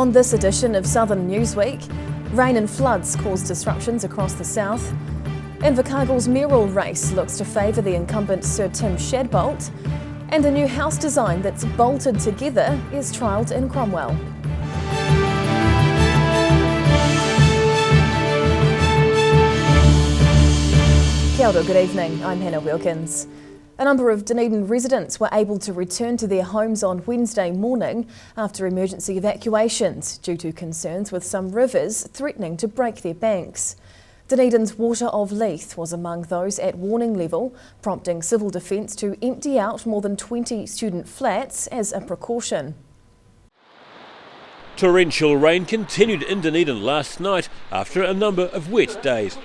On this edition of Southern Newsweek, rain and floods caused disruptions across the south. Invercargill's mayoral race looks to favour the incumbent Sir Tim Shadbolt. And a new house design that's bolted together is trialled in Cromwell. Kia ora, good evening, I'm Hannah Wilkins. A number of Dunedin residents were able to return to their homes on Wednesday morning after emergency evacuations due to concerns with some rivers threatening to break their banks. Dunedin's Water of Leith was among those at warning level, prompting Civil Defence to empty out more than 20 student flats as a precaution. Torrential rain continued in Dunedin last night after a number of wet days.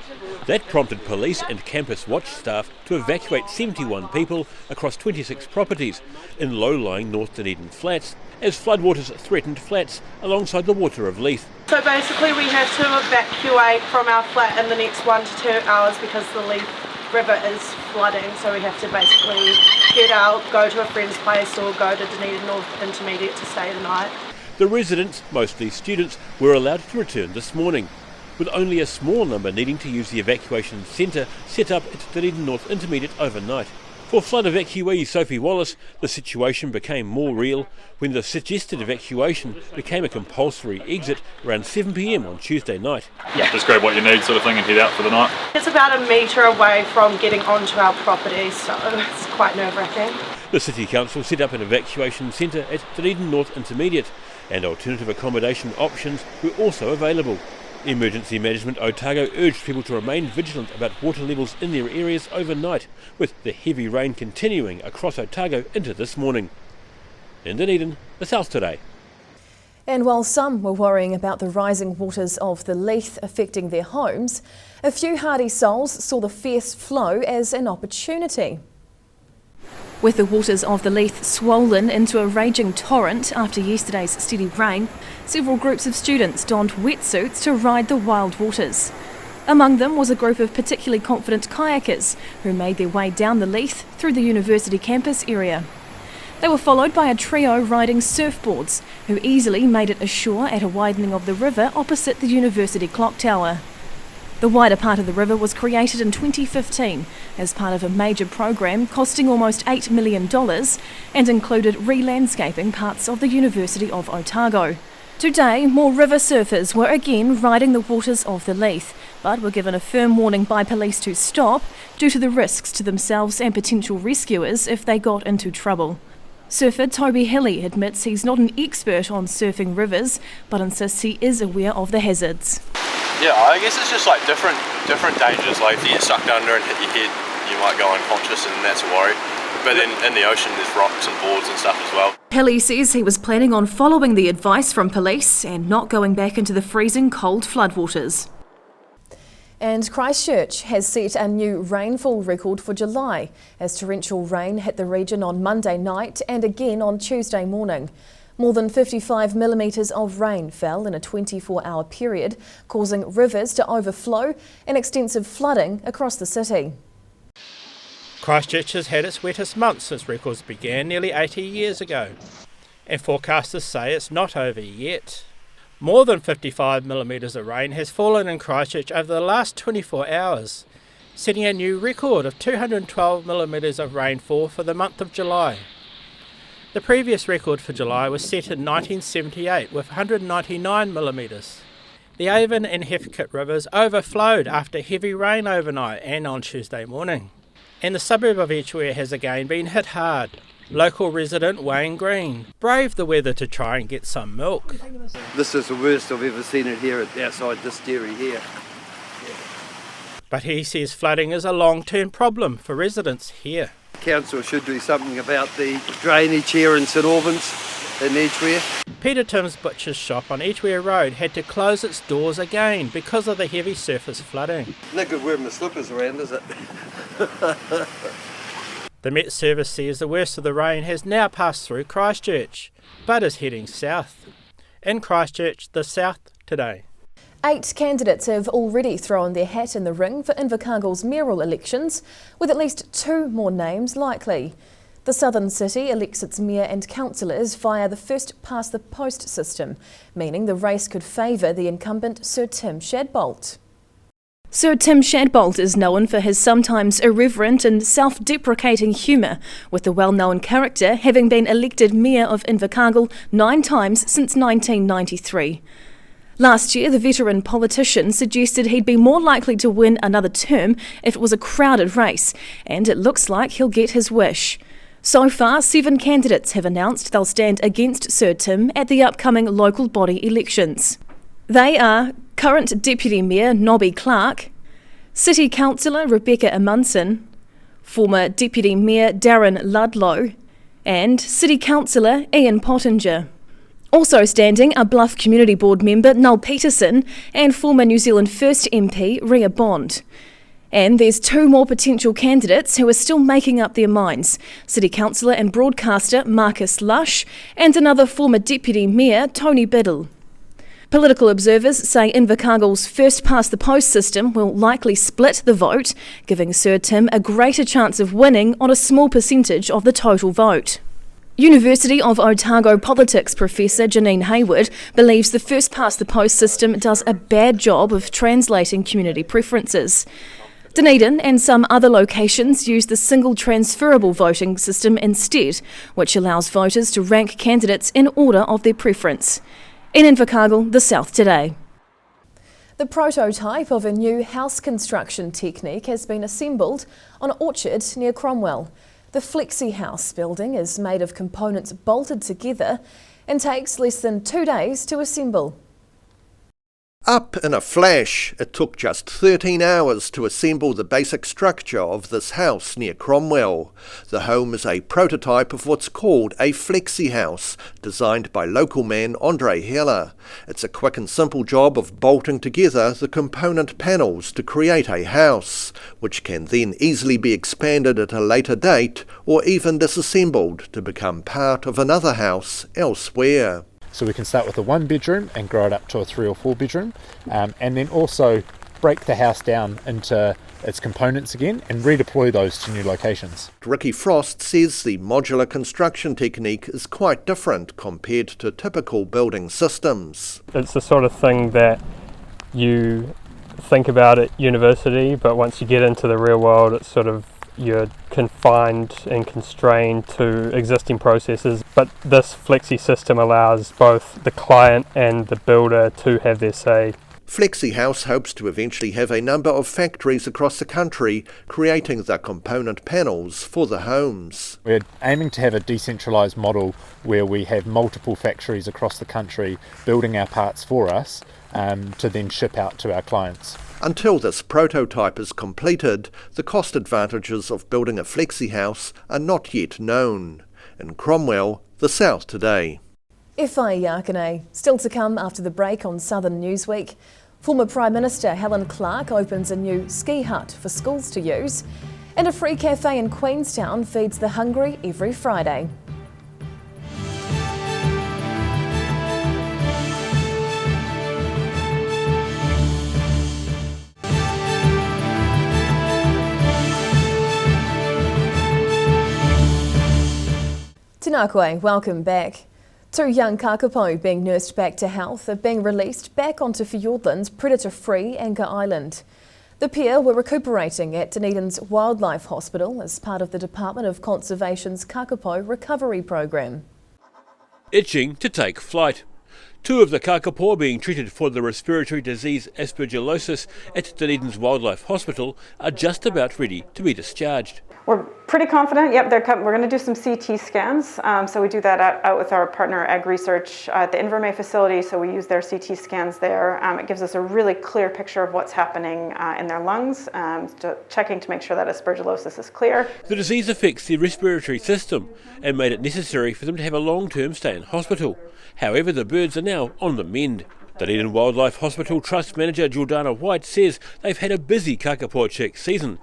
That prompted police and campus watch staff to evacuate 71 people across 26 properties in low-lying North Dunedin flats as floodwaters threatened flats alongside the Water of Leith. So basically we have to evacuate from our flat in the next 1 to 2 hours because the Leith River is flooding, so we have to basically get out, go to a friend's place or go to Dunedin North Intermediate to stay the night. The residents, mostly students, were allowed to return this morning, with only a small number needing to use the evacuation centre set up at Dunedin North Intermediate overnight. For flood evacuee Sophie Wallace, the situation became more real when the suggested evacuation became a compulsory exit around 7 p.m. on Tuesday night. Yeah, just grab what you need sort of thing and head out for the night. It's about a metre away from getting onto our property, so it's quite nerve-wracking. The City Council set up an evacuation centre at Dunedin North Intermediate, and alternative accommodation options were also available. Emergency Management Otago urged people to remain vigilant about water levels in their areas overnight, with the heavy rain continuing across Otago into this morning. In Dunedin, the South Today. And while some were worrying about the rising waters of the Leith affecting their homes, a few hardy souls saw the fierce flow as an opportunity. With the waters of the Leith swollen into a raging torrent after yesterday's steady rain, several groups of students donned wetsuits to ride the wild waters. Among them was a group of particularly confident kayakers who made their way down the Leith through the university campus area. They were followed by a trio riding surfboards who easily made it ashore at a widening of the river opposite the university clock tower. The wider part of the river was created in 2015 as part of a major program costing almost $8 million and included re-landscaping parts of the University of Otago. Today, more river surfers were again riding the waters of the Leith, but were given a firm warning by police to stop due to the risks to themselves and potential rescuers if they got into trouble. Surfer Toby Hilly admits he's not an expert on surfing rivers, but insists he is aware of the hazards. Yeah, I guess it's just like different dangers. Like if you get sucked under and hit your head, you might go unconscious, and that's a worry. But then in the ocean there's rocks and boards and stuff as well. Hilly says he was planning on following the advice from police and not going back into the freezing cold floodwaters. And Christchurch has set a new rainfall record for July as torrential rain hit the region on Monday night and again on Tuesday morning. More than 55 millimetres of rain fell in a 24-hour period, causing rivers to overflow and extensive flooding across the city. Christchurch has had its wettest month since records began nearly 80 years ago, and forecasters say it's not over yet. More than 55 millimetres of rain has fallen in Christchurch over the last 24 hours, setting a new record of 212 millimetres of rainfall for the month of July. The previous record for July was set in 1978 with 199 millimetres. The Avon and Hethcote rivers overflowed after heavy rain overnight and on Tuesday morning. And the suburb of Edgware has again been hit hard. Local resident Wayne Green braved the weather to try and get some milk. This is the worst I've ever seen it here outside this dairy here. But he says flooding is a long-term problem for residents here. Council should do something about the drainage here in St Albans in Edgware. Peter Tim's butcher's shop on Edgware Road had to close its doors again because of the heavy surface flooding. No good wearing my slippers around, is it? The Met Service says the worst of the rain has now passed through Christchurch, but is heading south. In Christchurch, the South Today. 8 candidates have already thrown their hat in the ring for Invercargill's mayoral elections, with at least 2 more names likely. The southern city elects its mayor and councillors via the first-past-the-post system, meaning the race could favour the incumbent Sir Tim Shadbolt. Sir Tim Shadbolt is known for his sometimes irreverent and self-deprecating humour, with the well-known character having been elected mayor of Invercargill 9 times since 1993. Last year, the veteran politician suggested he'd be more likely to win another term if it was a crowded race, and it looks like he'll get his wish. So far, 7 candidates have announced they'll stand against Sir Tim at the upcoming local body elections. They are current Deputy Mayor Nobby Clark, City Councillor Rebecca Amundsen, former Deputy Mayor Darren Ludlow, and City Councillor Ian Pottinger. Also standing are Bluff Community Board member Noel Peterson and former New Zealand First MP Ria Bond. And there's 2 more potential candidates who are still making up their minds: City Councillor and broadcaster Marcus Lush and another former Deputy Mayor Tony Biddle. Political observers say Invercargill's first-past-the-post system will likely split the vote, giving Sir Tim a greater chance of winning on a small percentage of the total vote. University of Otago politics professor Janine Hayward believes the first-past-the-post system does a bad job of translating community preferences. Dunedin and some other locations use the single transferable voting system instead, which allows voters to rank candidates in order of their preference. In Invercargill, The South Today. The prototype of a new house construction technique has been assembled on an orchard near Cromwell. The Flexi House building is made of components bolted together and takes less than 2 days to assemble. Up in a flash, it took just 13 hours to assemble the basic structure of this house near Cromwell. The home is a prototype of what's called a Flexi House, designed by local man Andre Heller. It's a quick and simple job of bolting together the component panels to create a house, which can then easily be expanded at a later date or even disassembled to become part of another house elsewhere. So we can start with a 1 bedroom and grow it up to a 3 or 4 bedroom, and then also break the house down into its components again and redeploy those to new locations. Ricky Frost says the modular construction technique is quite different compared to typical building systems. It's the sort of thing that you think about at university, but once you get into the real world, it's sort of you're confined and constrained to existing processes, but this Flexi system allows both the client and the builder to have their say. Flexi House hopes to eventually have a number of factories across the country creating the component panels for the homes. We're aiming to have a decentralised model where we have multiple factories across the country building our parts for us to then ship out to our clients. Until this prototype is completed, the cost advantages of building a Flexi House are not yet known. In Cromwell, The South Today. Whai Yakane. Still to come after the break on Southern Newsweek. Former Prime Minister Helen Clark opens a new ski hut for schools to use. And a free cafe in Queenstown feeds the hungry every Friday. Tēnā koe, welcome back. 2 young kakapo being nursed back to health are being released back onto Fiordland's predator-free Anchor Island. The pair were recuperating at Dunedin's Wildlife Hospital as part of the Department of Conservation's kakapo recovery program. Itching to take flight. 2 of the kakapo are being treated for the respiratory disease aspergillosis at Dunedin's Wildlife Hospital are just about ready to be discharged. We're pretty confident. Yep, we're going to do some CT scans. So we do that out with our partner Ag Research at the Invermay facility. So we use their CT scans there. It gives us a really clear picture of what's happening in their lungs, checking to make sure that aspergillosis is clear. The disease affects the respiratory system and made it necessary for them to have a long-term stay in hospital. However, the birds are now on the mend. Dunedin Wildlife Hospital Trust Manager Jordana White says they've had a busy kakapo check season,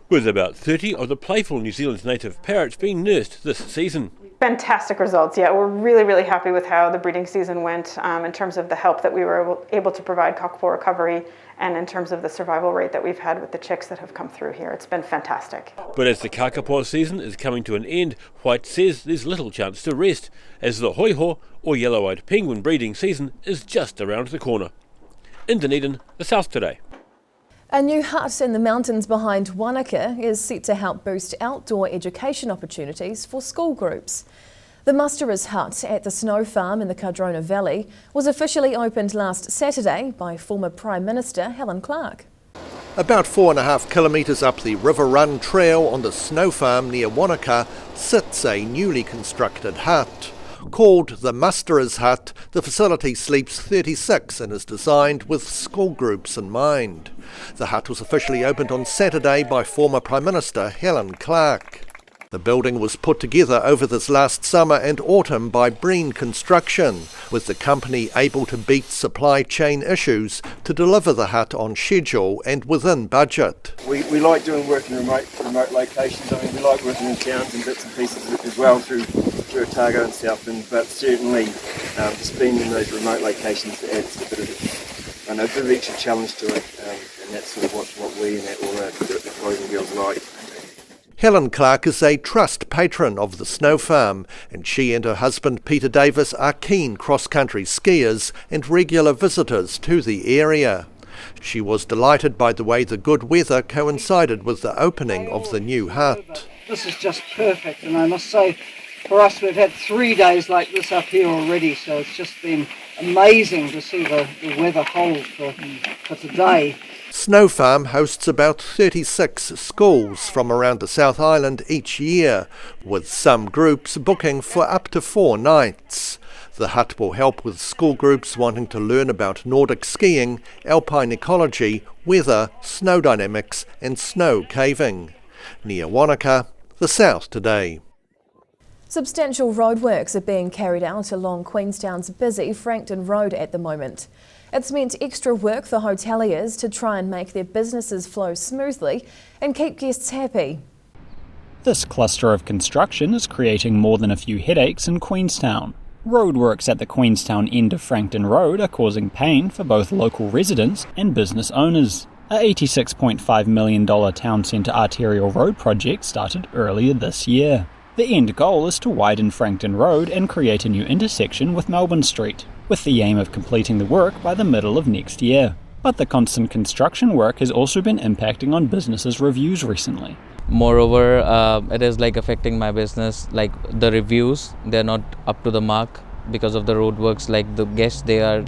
with about 30 of the playful New Zealand native parrots being nursed this season. Fantastic results. Yeah, we're really, really happy with how the breeding season went in terms of the help that we were able to provide cockapoo recovery and in terms of the survival rate that we've had with the chicks that have come through here. It's been fantastic. But as the kakapo season is coming to an end, White says there's little chance to rest, as the hoiho, or yellow-eyed penguin breeding season, is just around the corner. In Dunedin, the South Today. A new hut in the mountains behind Wanaka is set to help boost outdoor education opportunities for school groups. The Musterers hut at the Snow Farm in the Cardrona Valley was officially opened last Saturday by former Prime Minister Helen Clark. About 4.5 kilometres up the River Run Trail on the Snow Farm near Wanaka sits a newly constructed hut. Called the Musterers hut, the facility sleeps 36 and is designed with school groups in mind. The hut was officially opened on Saturday by former Prime Minister Helen Clark. The building was put together over this last summer and autumn by Breen Construction, with the company able to beat supply chain issues to deliver the hut on schedule and within budget. We like doing work in remote locations. I mean, we like working in towns and bits and pieces as well through Otago and Southland, but certainly just being in those remote locations adds a bit of extra challenge to it, and that's sort of what we and all the boys and girls like. Helen Clark is a trust patron of the Snow Farm, and she and her husband Peter Davis are keen cross-country skiers and regular visitors to the area. She was delighted by the way the good weather coincided with the opening of the new hut. This is just perfect, and I must say, for us, we've had 3 days like this up here already, so it's just been amazing to see the weather hold for today. Snow Farm hosts about 36 schools from around the South Island each year, with some groups booking for up to 4 nights. The hut will help with school groups wanting to learn about Nordic skiing, alpine ecology, weather, snow dynamics and snow caving. Near Wanaka, the South Today. Substantial roadworks are being carried out along Queenstown's busy Frankton Road at the moment. It's meant extra work for hoteliers to try and make their businesses flow smoothly and keep guests happy. This cluster of construction is creating more than a few headaches in Queenstown. Roadworks at the Queenstown end of Frankton Road are causing pain for both local residents and business owners. A $86.5 million town centre arterial road project started earlier this year. The end goal is to widen Frankton Road and create a new intersection with Melbourne Street, with the aim of completing the work by the middle of next year. But the constant construction work has also been impacting on businesses' reviews recently. Moreover, it is affecting my business, the reviews, they're not up to the mark because of the roadworks. The guests, they are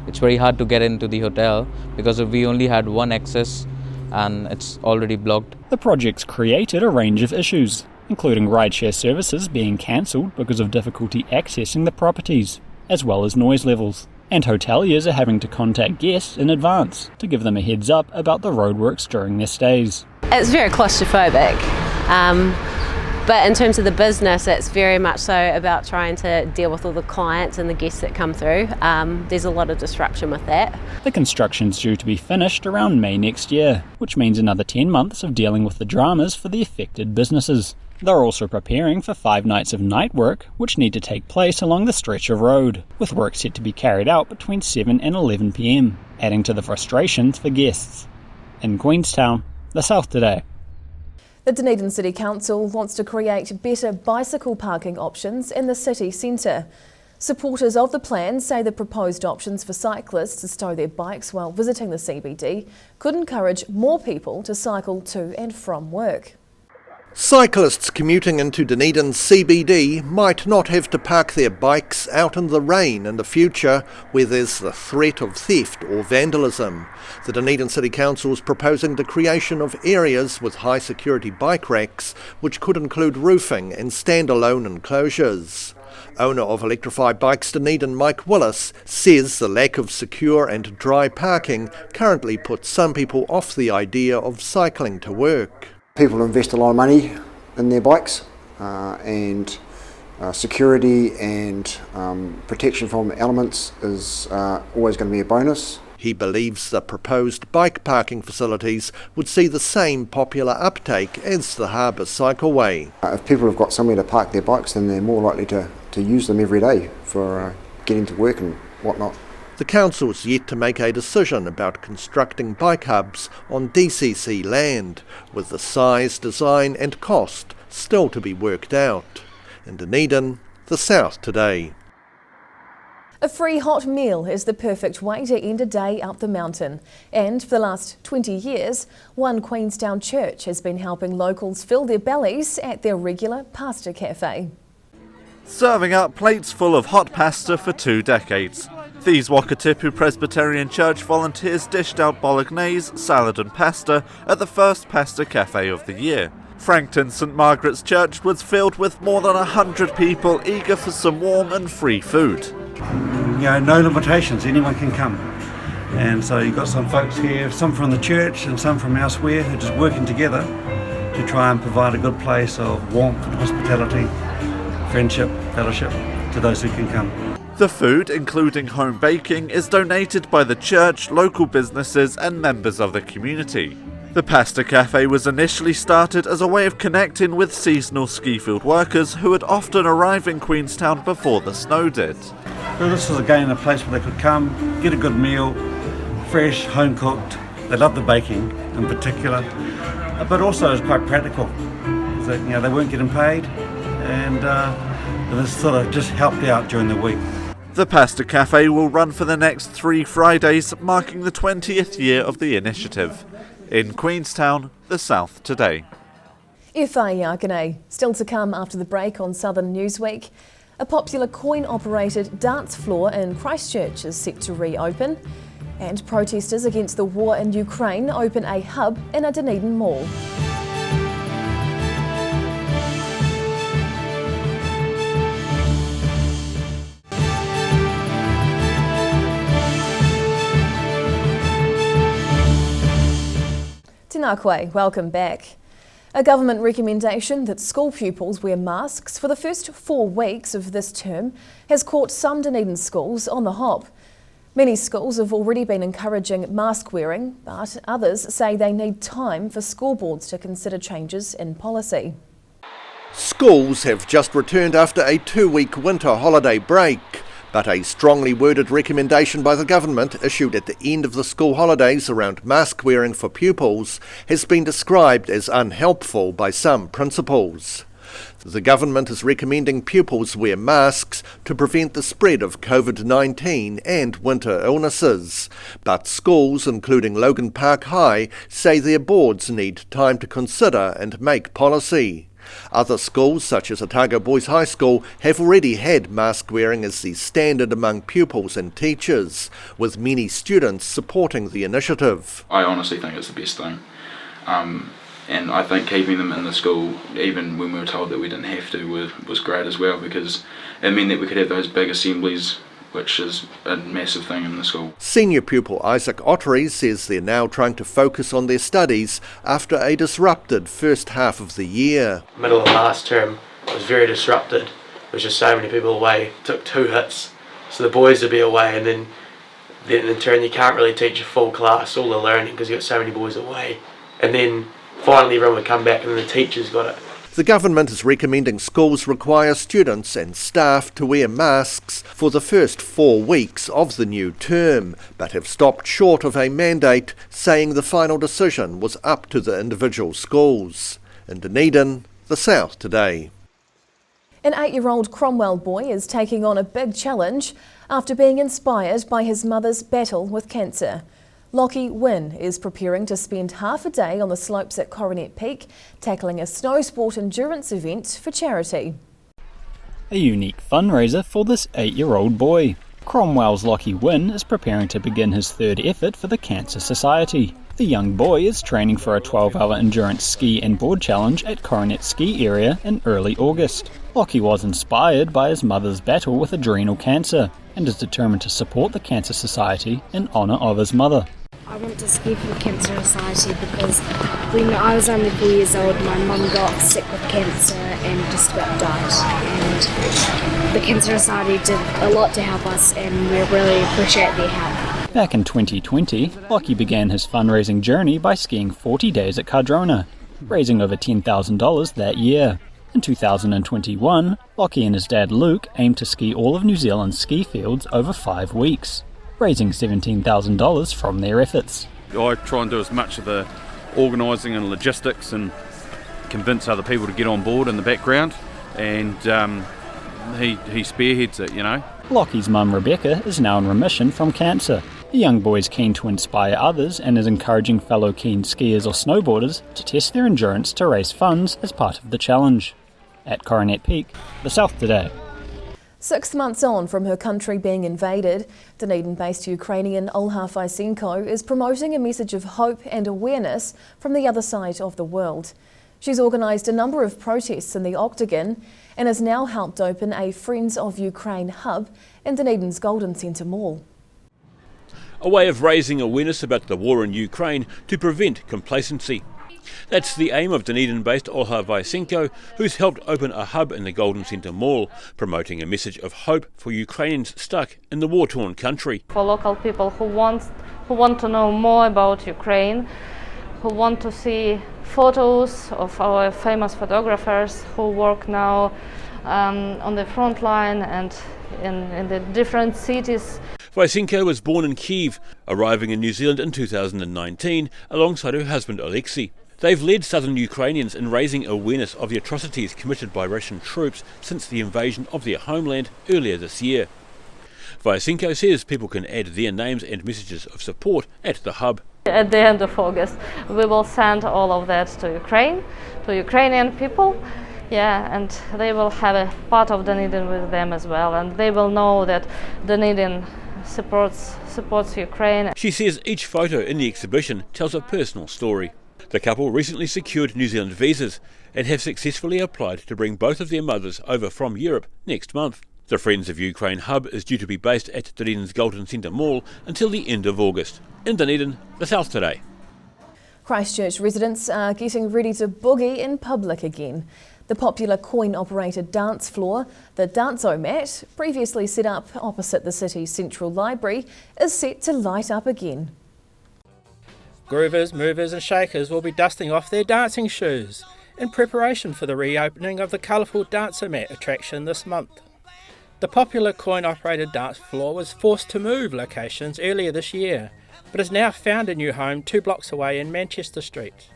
it's very hard to get into the hotel because we only had one access and it's already blocked. The project's created a range of issues, including rideshare services being cancelled because of difficulty accessing the properties, as well as noise levels. And hoteliers are having to contact guests in advance to give them a heads up about the roadworks during their stays. It's very claustrophobic, but in terms of the business, it's very much so about trying to deal with all the clients and the guests that come through. There's a lot of disruption with that. The construction's due to be finished around May next year, which means another 10 months of dealing with the dramas for the affected businesses. They're also preparing for 5 nights of night work, which need to take place along the stretch of road, with work set to be carried out between 7 and 11 p.m, adding to the frustrations for guests. In Queenstown, the South Today. The Dunedin City Council wants to create better bicycle parking options in the city centre. Supporters of the plan say the proposed options for cyclists to stow their bikes while visiting the CBD could encourage more people to cycle to and from work. Cyclists commuting into Dunedin's CBD might not have to park their bikes out in the rain in the future where there's the threat of theft or vandalism. The Dunedin City Council is proposing the creation of areas with high security bike racks, which could include roofing and standalone enclosures. Owner of Electrified Bikes Dunedin, Mike Willis, says the lack of secure and dry parking currently puts some people off the idea of cycling to work. People invest a lot of money in their bikes, and security and protection from elements is always going to be a bonus. He believes the proposed bike parking facilities would see the same popular uptake as the harbour cycleway. If people have got somewhere to park their bikes, then they're more likely to use them every day for getting to work and whatnot. The council is yet to make a decision about constructing bike hubs on DCC land, with the size, design and cost still to be worked out. In Dunedin, the South Today. A free hot meal is the perfect way to end a day up the mountain. And for the last 20 years, One Queenstown Church has been helping locals fill their bellies at their regular pasta cafe. Serving up plates full of hot pasta for 2 decades. These Wakatipu Presbyterian Church volunteers dished out bolognese, salad and pasta at the first pasta cafe of the year. Frankton St Margaret's Church was filled with more than 100 people eager for some warm and free food. No limitations, anyone can come. And so you've got some folks here, some from the church and some from elsewhere, who are just working together to try and provide a good place of warmth and hospitality, friendship, fellowship to those who can come. The food, including home baking, is donated by the church, local businesses and members of the community. The Pasta Cafe was initially started as a way of connecting with seasonal skifield workers who would often arrive in Queenstown before the snow did. So this is again a place where they could come, get a good meal, fresh, home cooked. They love the baking in particular, but also it's quite practical. They weren't getting paid, and this sort of just helped out during the week. The Pasta Cafe will run for the next 3 Fridays, marking the 20th year of the initiative. In Queenstown, the South Today. Whaiakane, still to come after the break on Southern Newsweek. A popular coin-operated dance floor in Christchurch is set to reopen. And protesters against the war in Ukraine open a hub in a Dunedin mall. Tēnā koe, welcome back. A government recommendation that school pupils wear masks for the first 4 weeks of this term has caught some Dunedin schools on the hop. Many schools have already been encouraging mask wearing, but others say they need time for school boards to consider changes in policy. Schools have just returned after a 2-week winter holiday break. But a strongly worded recommendation by the government issued at the end of the school holidays around mask wearing for pupils has been described as unhelpful by some principals. The government is recommending pupils wear masks to prevent the spread of COVID-19 and winter illnesses. But schools, including Logan Park High, say their boards need time to consider and make policy. Other schools, such as Otago Boys High School, have already had mask wearing as the standard among pupils and teachers, with many students supporting the initiative. I honestly think it's the best thing. And I think keeping them in the school, even when we were told that we didn't have to, was great as well, because it meant that we could have those big assemblies, which is a massive thing in the school. Senior pupil Isaac Ottery says they're now trying to focus on their studies after a disrupted first half of the year. Middle of last term was very disrupted. There was just so many people away. Took 2 hits, so the boys would be away, and then in turn you can't really teach a full class, all the learning, because you've got so many boys away. And then finally everyone would come back and then the teachers got it. The government is recommending schools require students and staff to wear masks for the first 4 weeks of the new term, but have stopped short of a mandate, saying the final decision was up to the individual schools. In Dunedin, the South Today. An 8-year-old Cromwell boy is taking on a big challenge after being inspired by his mother's battle with cancer. Lockie Wynne is preparing to spend half a day on the slopes at Coronet Peak, tackling a snow sport endurance event for charity. A unique fundraiser for this 8-year-old boy. Cromwell's Lockie Wynne is preparing to begin his 3rd effort for the Cancer Society. The young boy is training for a 12-hour endurance ski and board challenge at Coronet Ski Area in early August. Lockie was inspired by his mother's battle with adrenal cancer and is determined to support the Cancer Society in honour of his mother. I want to ski for the Cancer Society because when I was only 4 years old, my mum got sick with cancer and just about died. And the Cancer Society did a lot to help us, and we really appreciate their help. Back in 2020, Lockie began his fundraising journey by skiing 40 days at Cardrona, raising over $10,000 that year. In 2021, Lockie and his dad Luke aimed to ski all of New Zealand's ski fields over 5 weeks, raising $17,000 from their efforts. I try and do as much of the organising and logistics and convince other people to get on board in the background, and he spearheads it, you know. Lockie's mum Rebecca is now in remission from cancer. The young boy is keen to inspire others and is encouraging fellow keen skiers or snowboarders to test their endurance to raise funds as part of the challenge. At Coronet Peak, the South Today. 6 months on from her country being invaded, Dunedin-based Ukrainian Olha Vysenko is promoting a message of hope and awareness from the other side of the world. She's organised a number of protests in the Octagon and has now helped open a Friends of Ukraine hub in Dunedin's Golden Centre Mall. A way of raising awareness about the war in Ukraine to prevent complacency. That's the aim of Dunedin-based Olha Vysenko, who's helped open a hub in the Golden Centre Mall, promoting a message of hope for Ukrainians stuck in the war-torn country. For local people who want to know more about Ukraine, who want to see photos of our famous photographers who work now on the front line and in the different cities. Vysenko was born in Kyiv, arriving in New Zealand in 2019 alongside her husband Alexei. They've led southern Ukrainians in raising awareness of the atrocities committed by Russian troops since the invasion of their homeland earlier this year. Vysenko says people can add their names and messages of support at the hub. At the end of August, we will send all of that to Ukraine, to Ukrainian people. Yeah, and they will have a part of Dunedin with them as well, and they will know that Dunedin supports Ukraine. She says each photo in the exhibition tells a personal story. The couple recently secured New Zealand visas and have successfully applied to bring both of their mothers over from Europe next month. The Friends of Ukraine hub is due to be based at Dunedin's Golden Centre Mall until the end of August. In Dunedin, the South Today. Christchurch residents are getting ready to boogie in public again. The popular coin-operated dance floor, the Dance-O-Mat, previously set up opposite the city's Central Library, is set to light up again. Groovers, movers and shakers will be dusting off their dancing shoes in preparation for the reopening of the colourful Dance-O-Mat attraction this month. The popular coin-operated dance floor was forced to move locations earlier this year, but has now found a new home 2 blocks away in Manchester Street.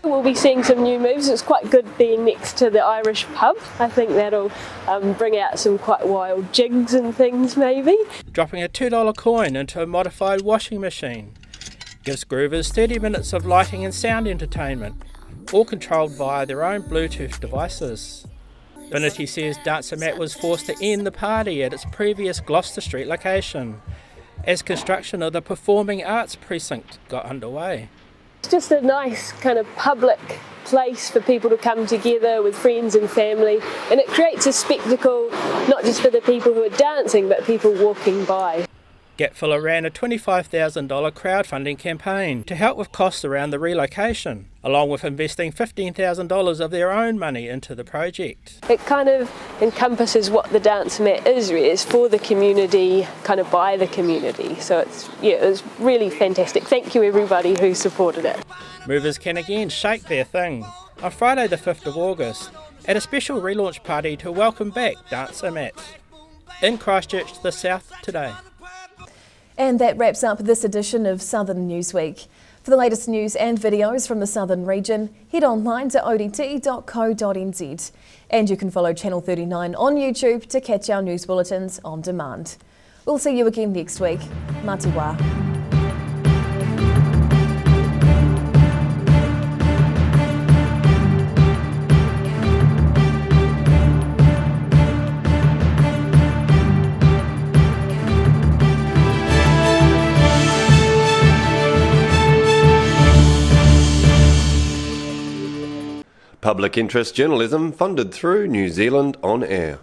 We'll be seeing some new moves. It's quite good being next to the Irish pub. I think that'll bring out some quite wild jigs and things maybe. Dropping a $2 coin into a modified washing machine gives groovers 30 minutes of lighting and sound entertainment, all controlled via their own Bluetooth devices. Binity says Dance-O-Mat was forced to end the party at its previous Gloucester Street location as construction of the Performing Arts Precinct got underway. It's just a nice kind of public place for people to come together with friends and family, and it creates a spectacle not just for the people who are dancing but people walking by. Gatfiller ran a $25,000 crowdfunding campaign to help with costs around the relocation, along with investing $15,000 of their own money into the project. It kind of encompasses what the Dance-O-Mat is. It's for the community, kind of by the community. So it was really fantastic. Thank you everybody who supported it. Movers can again shake their thing on Friday the 5th of August at a special relaunch party to welcome back Dance-O-Mat. In Christchurch, the South Today. And that wraps up this edition of Southern Newsweek. For the latest news and videos from the Southern region, head online to odt.co.nz. And you can follow Channel 39 on YouTube to catch our news bulletins on demand. We'll see you again next week. Mā te wā. Public interest journalism funded through New Zealand On Air.